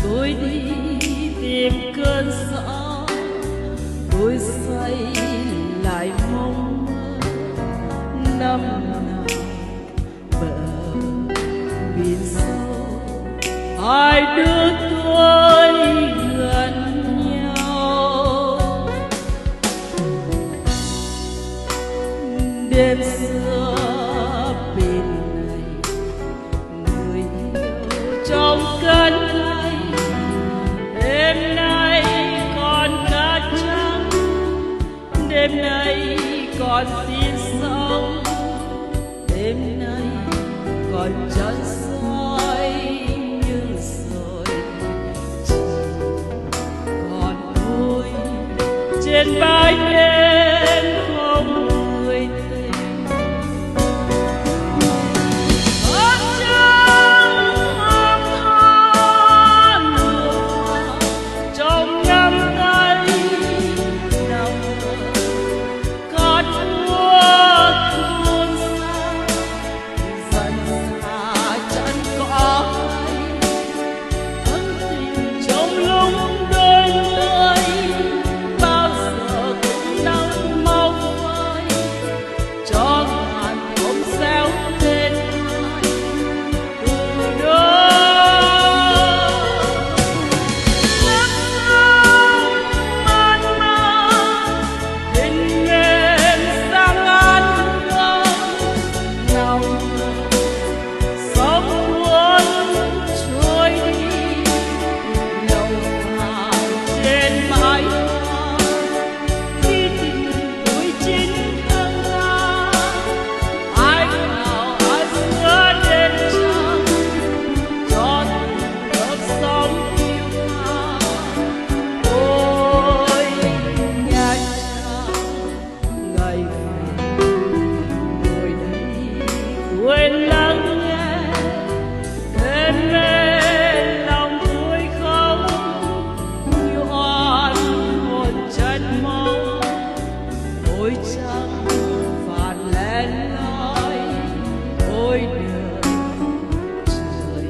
tôi đi tìm cơn gió, tôi say lại mong mơ năm nào bờ biển sâu hai đứa tôi gần nhau. Đêm xưa bên này người yêu trong cơn say, đêm nay còn cá trắng, đêm nay còn tin sống, đêm nay còn chân soi như rồi chỉ còn tôi trên bãi đêm không người tình. Ôm trăng ôm tha mưa trong nắm tay nằm cát mưa tuôn xa dần xa chân có hay ân tình trong lúc đôi mươi bao giờ cũng nắng mau phai cho ngàn bông réo tên ai từ đó. Nắng sớm man man tình mềm sang ngàn ngông nào ngờ sóng cuốn trôi đi lâu thả trên mái hoa. Khi tình tôi chín tháng ba ai nào ai giữa đêm trăng cho từng lớp sóng yêu tha. Ôi Nha Trang ngày về ngồi đây quên lắng nghe đêm mê lòng tôi không như oan hồn chân mong. Ôi trăng phàn lén loi ôi đời trời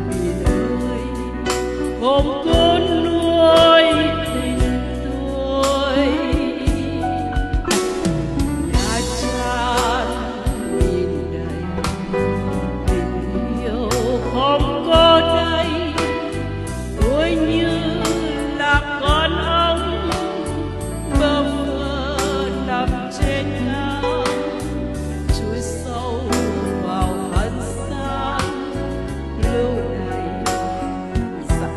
biển ơi không cuốn nuôi tình tôi. Nha Trang nhìn đầy tình yêu không có đây, tôi như là con ong bơ vơ nằm trên cao chui sâu vào hận xa lưu đày dạ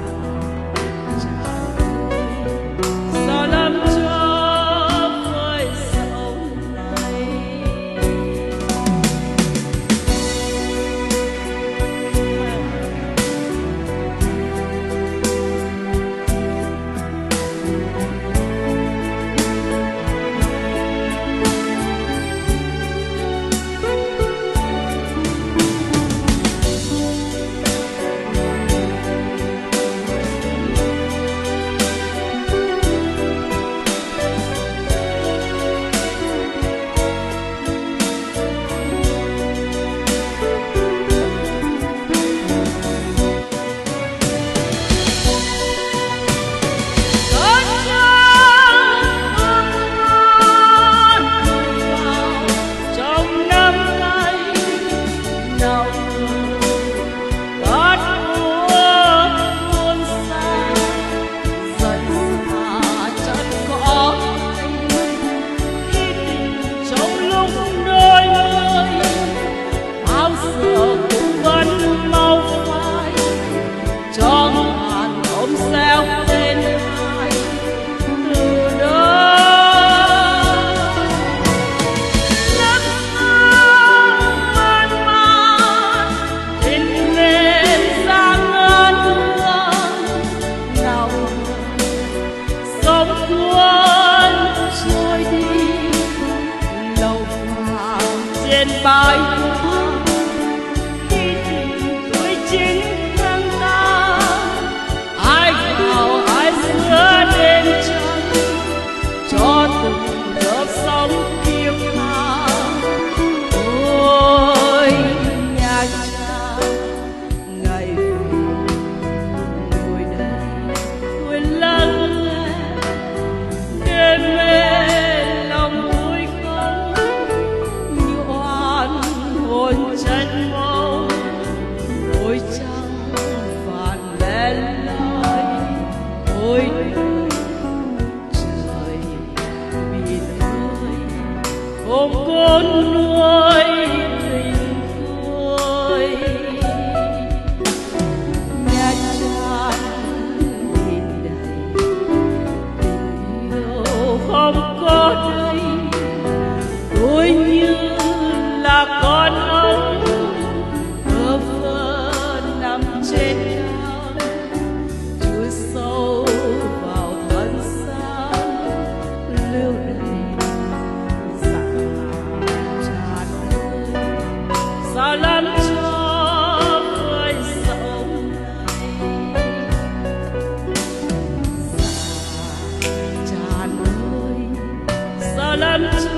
ôi trời biển ơi ôm con nuôi tình tôi nhà tràn biển đầy tình yêu không có đây tôi như là con ong bơ vơ nằm trên cao chui sâu vào thân xác lưu đầy dạ tràn ơi sao lắm cho với sống này dạ tràn ơi sao lắm cho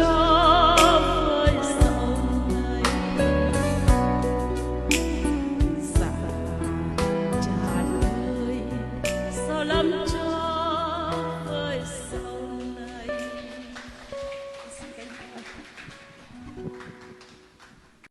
lắm cho với sau này.